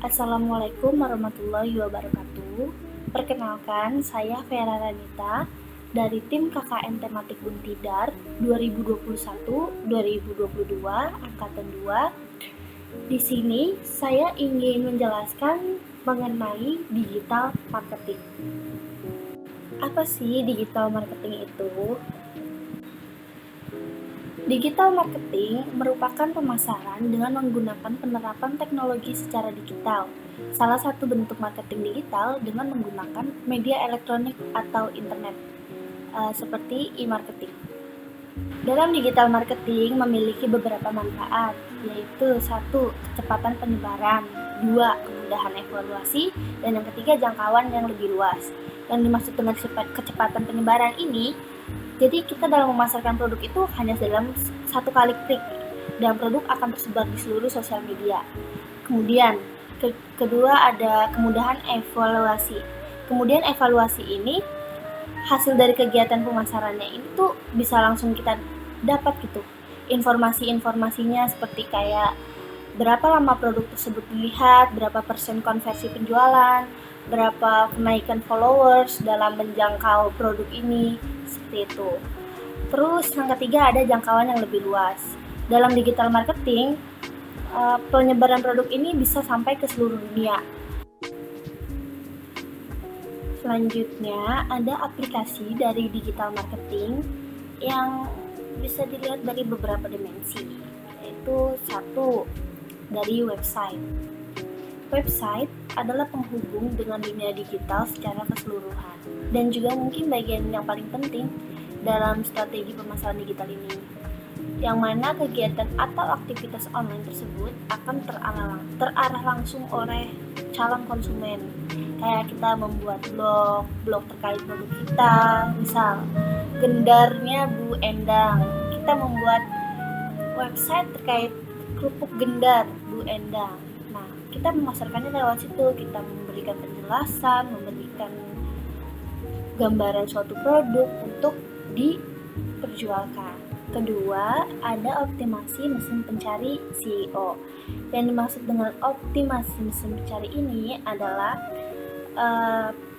Assalamualaikum warahmatullahi wabarakatuh. Perkenalkan, saya Vera Ranita dari tim KKN Tematik Untidar 2021-2022 Angkatan 2. Di sini saya ingin menjelaskan mengenai digital marketing. Apa sih digital marketing itu? Digital marketing merupakan pemasaran dengan menggunakan penerapan teknologi secara digital. Salah satu bentuk marketing digital dengan menggunakan media elektronik atau internet, seperti e-marketing. Dalam digital marketing memiliki beberapa manfaat, yaitu 1. Kecepatan penyebaran, 2. Kemudahan evaluasi, dan yang ketiga jangkauan yang lebih luas. Yang dimaksud dengan kecepatan penyebaran ini, jadi kita dalam memasarkan produk itu hanya dalam satu kali klik dan produk akan tersebar di seluruh sosial media. Kemudian kedua ada kemudahan evaluasi. Kemudian evaluasi ini hasil dari kegiatan pemasarannya ini tuh bisa langsung kita dapat gitu. Informasi-informasinya seperti kayak berapa lama produk tersebut dilihat, berapa persen konversi penjualan, berapa kenaikan followers dalam menjangkau produk ini, seperti itu. Terus yang ketiga ada jangkauan yang lebih luas. Dalam digital marketing, penyebaran produk ini bisa sampai ke seluruh dunia. Selanjutnya ada aplikasi dari digital marketing yang bisa dilihat dari beberapa dimensi, yaitu 1. Dari website. Website adalah penghubung dengan dunia digital secara keseluruhan dan juga mungkin bagian yang paling penting dalam strategi pemasaran digital ini, yang mana kegiatan atau aktivitas online tersebut akan terarah langsung oleh calon konsumen. Kayak kita membuat blog terkait produk kita, misal gendarnya Bu Endang, kita membuat website terkait kerupuk gendar Bu Endang. Nah, kita memasarkannya lewat situ, kita memberikan penjelasan, memberikan gambaran suatu produk untuk diperjualkan. Kedua, ada optimasi mesin pencari SEO. Yang dimaksud dengan optimasi mesin pencari ini adalah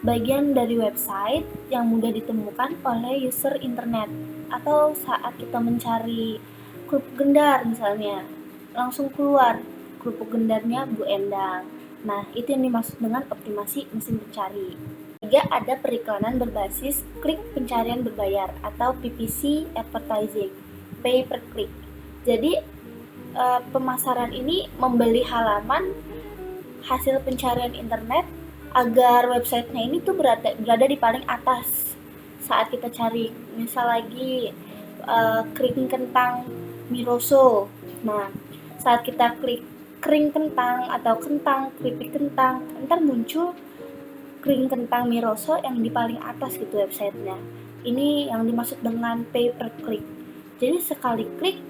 bagian dari website yang mudah ditemukan oleh user internet, atau saat kita mencari kerupuk gendar misalnya, langsung keluar kerupuk gendarnya Bu Endang. Nah, itu yang dimaksud dengan optimasi mesin pencari. 3. Ada periklanan berbasis klik pencarian berbayar atau PPC advertising, pay per click. Jadi pemasaran ini membeli halaman hasil pencarian internet agar websitenya ini tuh berada di paling atas saat kita cari. Misal lagi kering kentang miroso. Nah, saat kita klik kering kentang atau kentang, keripik kentang, ntar muncul kering kentang miroso yang di paling atas gitu websitenya. Ini yang dimaksud dengan pay per click. Jadi sekali klik,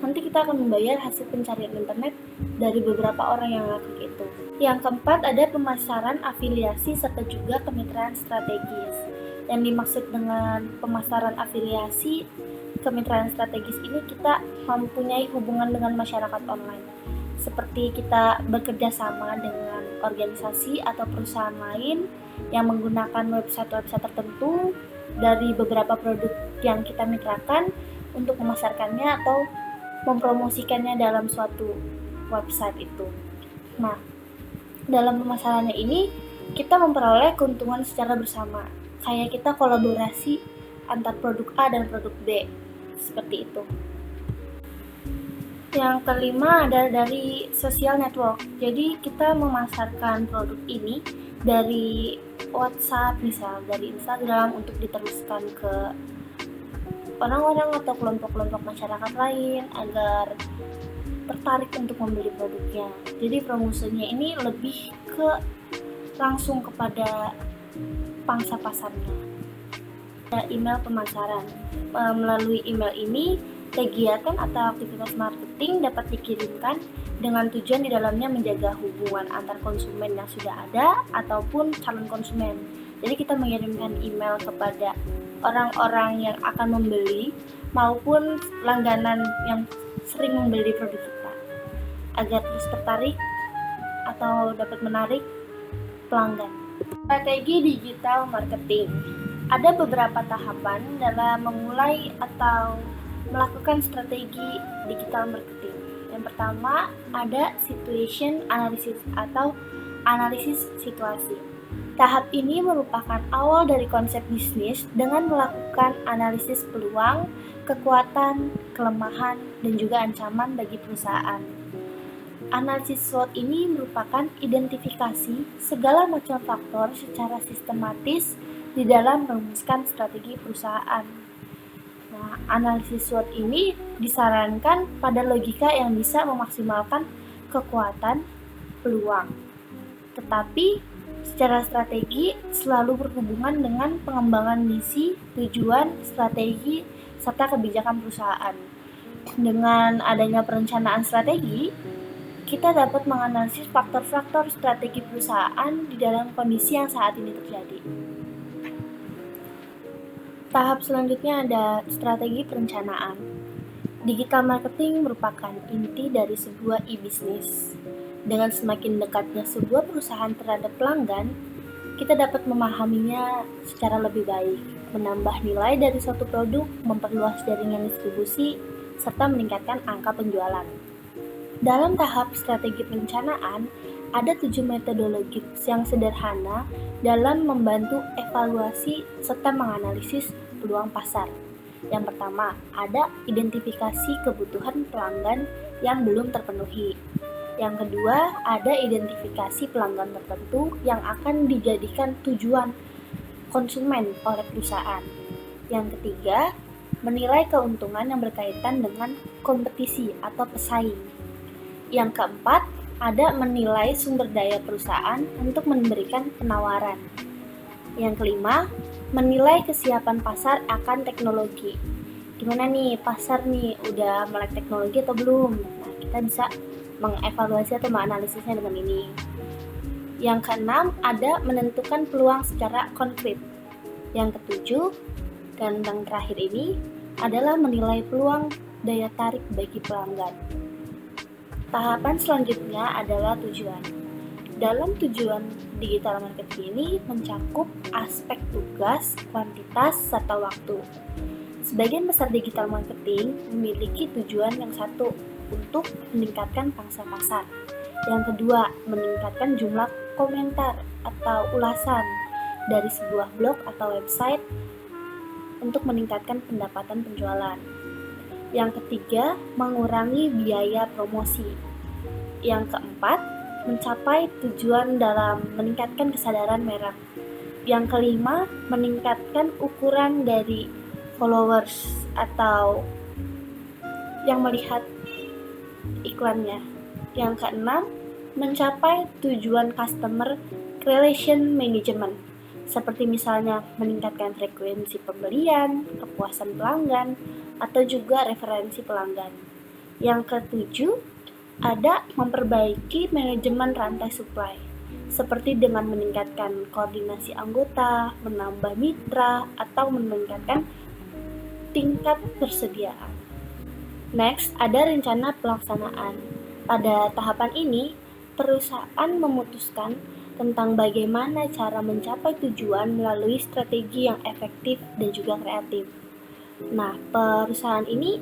nanti kita akan membayar hasil pencarian internet dari beberapa orang yang ngeklik itu. Yang keempat ada pemasaran afiliasi serta juga kemitraan strategis. Yang dimaksud dengan pemasaran afiliasi kemitraan strategis ini, kita mempunyai hubungan dengan masyarakat online, seperti kita bekerja sama dengan organisasi atau perusahaan lain yang menggunakan website-website tertentu dari beberapa produk yang kita mitrakan untuk memasarkannya atau mempromosikannya dalam suatu website itu. Nah, dalam pemasarannya ini kita memperoleh keuntungan secara bersama, kayak kita kolaborasi antar produk A dan produk B, seperti itu. Yang kelima adalah dari social network. Jadi kita memasarkan produk ini dari WhatsApp, misal dari Instagram, untuk diteruskan ke orang-orang atau kelompok-kelompok masyarakat lain agar tertarik untuk membeli produknya. Jadi promosinya ini lebih ke langsung kepada pangsa pasarnya. Ada email pemasaran. Melalui email ini, kegiatan atau aktivitas marketing dapat dikirimkan dengan tujuan di dalamnya menjaga hubungan antar konsumen yang sudah ada ataupun calon konsumen. Jadi kita mengirimkan email kepada orang-orang yang akan membeli maupun langganan yang sering membeli produk kita agar terus tertarik atau dapat menarik pelanggan. Strategi digital marketing. Ada beberapa tahapan dalam memulai atau melakukan strategi digital marketing. Yang pertama, ada situation analysis atau analisis situasi. Tahap ini merupakan awal dari konsep bisnis dengan melakukan analisis peluang, kekuatan, kelemahan, dan juga ancaman bagi perusahaan. Analisis SWOT ini merupakan identifikasi segala macam faktor secara sistematis di dalam merumuskan strategi perusahaan. Nah, analisis SWOT ini disarankan pada logika yang bisa memaksimalkan kekuatan, peluang. Tetapi secara strategi selalu berhubungan dengan pengembangan misi, tujuan, strategi, serta kebijakan perusahaan. Dengan adanya perencanaan strategi, kita dapat menganalisis faktor-faktor strategi perusahaan di dalam kondisi yang saat ini terjadi. Tahap selanjutnya ada strategi perencanaan. Digital marketing merupakan inti dari sebuah e-bisnis. Dengan semakin dekatnya sebuah perusahaan terhadap pelanggan, kita dapat memahaminya secara lebih baik, menambah nilai dari suatu produk, memperluas jaringan distribusi, serta meningkatkan angka penjualan. Dalam tahap strategi perencanaan, ada 7 metodologi yang sederhana dalam membantu evaluasi serta menganalisis peluang pasar. Yang pertama, ada identifikasi kebutuhan pelanggan yang belum terpenuhi. Yang kedua, ada identifikasi pelanggan tertentu yang akan dijadikan tujuan konsumen oleh perusahaan. Yang ketiga, menilai keuntungan yang berkaitan dengan kompetisi atau pesaing. Yang keempat, ada menilai sumber daya perusahaan untuk memberikan penawaran. Yang kelima, menilai kesiapan pasar akan teknologi. Gimana nih pasar nih, udah melek teknologi atau belum? Nah, kita bisa mengevaluasi atau menganalisisnya dengan ini. Yang keenam, ada menentukan peluang secara konkret. Yang ketujuh, dan yang terakhir ini adalah menilai peluang daya tarik bagi pelanggan. Tahapan selanjutnya adalah tujuan. Dalam tujuan digital marketing ini mencakup aspek tugas, kuantitas, serta waktu. Sebagian besar digital marketing memiliki tujuan yang satu, untuk meningkatkan pangsa pasar. Yang kedua, meningkatkan jumlah komentar atau ulasan dari sebuah blog atau website untuk meningkatkan pendapatan penjualan. Yang ketiga, mengurangi biaya promosi. Yang keempat, mencapai tujuan dalam meningkatkan kesadaran merek. Yang kelima, meningkatkan ukuran dari followers atau yang melihat iklannya. Yang keenam, mencapai tujuan customer relation management, seperti misalnya meningkatkan frekuensi pembelian, kepuasan pelanggan, atau juga referensi pelanggan. Yang ketujuh, ada memperbaiki manajemen rantai supply, seperti dengan meningkatkan koordinasi anggota, menambah mitra, atau meningkatkan tingkat persediaan. Next, ada rencana pelaksanaan. Pada tahapan ini, perusahaan memutuskan tentang bagaimana cara mencapai tujuan melalui strategi yang efektif dan juga kreatif. Nah, perusahaan ini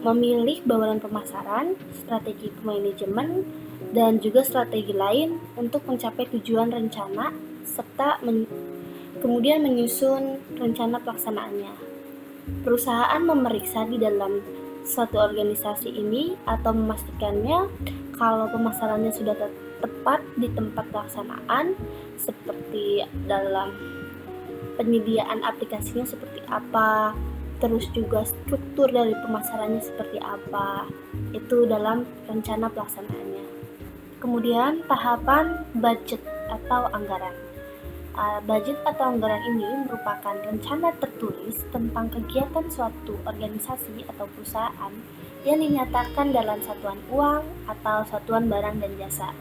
memilih bauran pemasaran, strategi manajemen, dan juga strategi lain untuk mencapai tujuan rencana, serta kemudian menyusun rencana pelaksanaannya. Perusahaan memeriksa di dalam suatu organisasi ini atau memastikannya kalau pemasarannya sudah tepat di tempat pelaksanaan, seperti dalam penyediaan aplikasinya seperti apa, terus juga struktur dari pemasarannya seperti apa, itu dalam rencana pelaksanaannya. Kemudian tahapan budget atau anggaran. Budget atau anggaran ini merupakan rencana tertulis tentang kegiatan suatu organisasi atau perusahaan yang dinyatakan dalam satuan uang atau satuan barang dan jasa.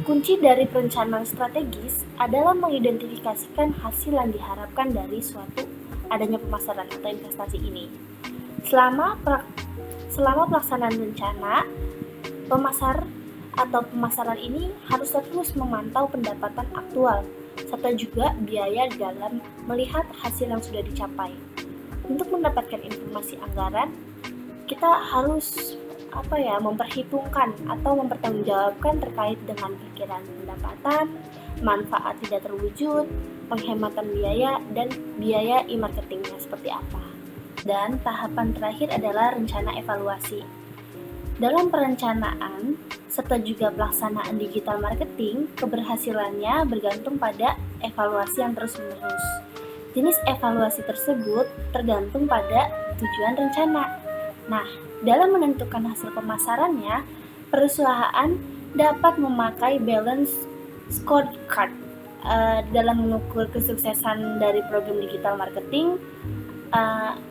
Kunci dari perencanaan strategis adalah mengidentifikasikan hasil yang diharapkan dari suatu adanya pemasaran atau investasi ini. Selama pelaksanaan rencana, pemasar atau pemasaran ini harus terus memantau pendapatan aktual, serta juga biaya dalam melihat hasil yang sudah dicapai. Untuk mendapatkan informasi anggaran, kita harus memperhitungkan atau mempertanggungjawabkan terkait dengan perkiraan pendapatan, manfaat tidak terwujud, penghematan biaya, dan biaya e-marketingnya seperti apa. Dan tahapan terakhir adalah rencana evaluasi. Dalam perencanaan serta juga pelaksanaan digital marketing, keberhasilannya bergantung pada evaluasi yang terus-menerus. Jenis evaluasi tersebut tergantung pada tujuan rencana. Nah, dalam menentukan hasil pemasarannya, perusahaan dapat memakai balance scorecard dalam mengukur kesuksesan dari program digital marketing.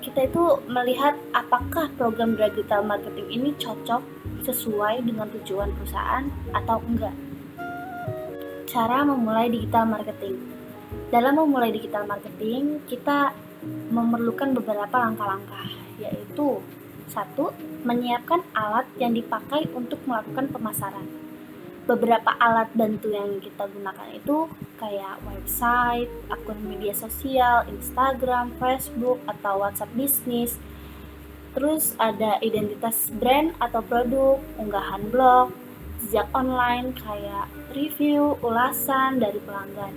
Kita itu melihat apakah program digital marketing ini cocok sesuai dengan tujuan perusahaan atau enggak. Cara memulai digital marketing. Dalam memulai digital marketing, kita memerlukan beberapa langkah-langkah, yaitu 1. Menyiapkan alat yang dipakai untuk melakukan pemasaran. Beberapa alat bantu yang kita gunakan itu kayak website, akun media sosial, Instagram, Facebook, atau WhatsApp bisnis. Terus ada identitas brand atau produk, unggahan blog, jejak online kayak review, ulasan dari pelanggan.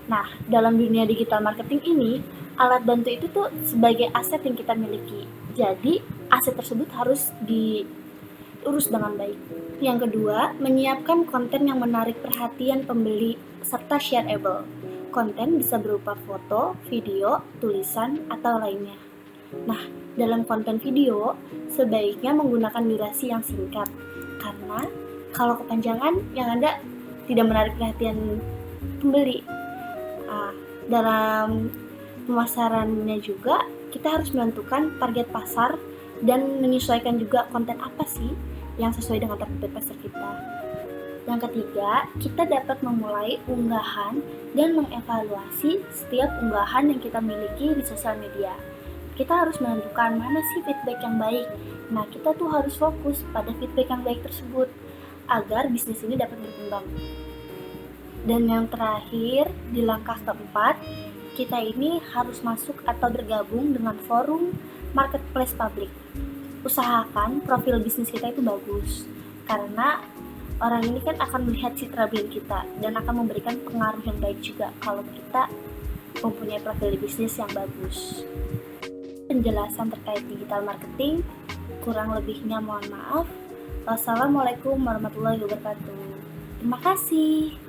Nah, dalam dunia digital marketing ini, alat bantu itu tuh sebagai aset yang kita miliki. Jadi, aset tersebut harus diurus dengan baik. Yang kedua, menyiapkan konten yang menarik perhatian pembeli serta shareable. Konten bisa berupa foto, video, tulisan, atau lainnya. Nah, dalam konten video, sebaiknya menggunakan durasi yang singkat, karena kalau kepanjangan yang ada tidak menarik perhatian pembeli. Dalam pemasarannya juga, kita harus menentukan target pasar dan menyesuaikan juga konten apa sih yang sesuai dengan target pasar kita. Yang ketiga, kita dapat memulai unggahan dan mengevaluasi setiap unggahan yang kita miliki di sosial media. Kita harus menentukan mana sih feedback yang baik. Nah, kita tuh harus fokus pada feedback yang baik tersebut agar bisnis ini dapat berkembang. Dan yang terakhir, di langkah keempat, kita ini harus masuk atau bergabung dengan forum marketplace publik. Usahakan profil bisnis kita itu bagus, karena orang ini kan akan melihat citra brand kita dan akan memberikan pengaruh yang baik juga kalau kita mempunyai profil bisnis yang bagus. Penjelasan terkait digital marketing, kurang lebihnya mohon maaf. Wassalamualaikum warahmatullahi wabarakatuh. Terima kasih.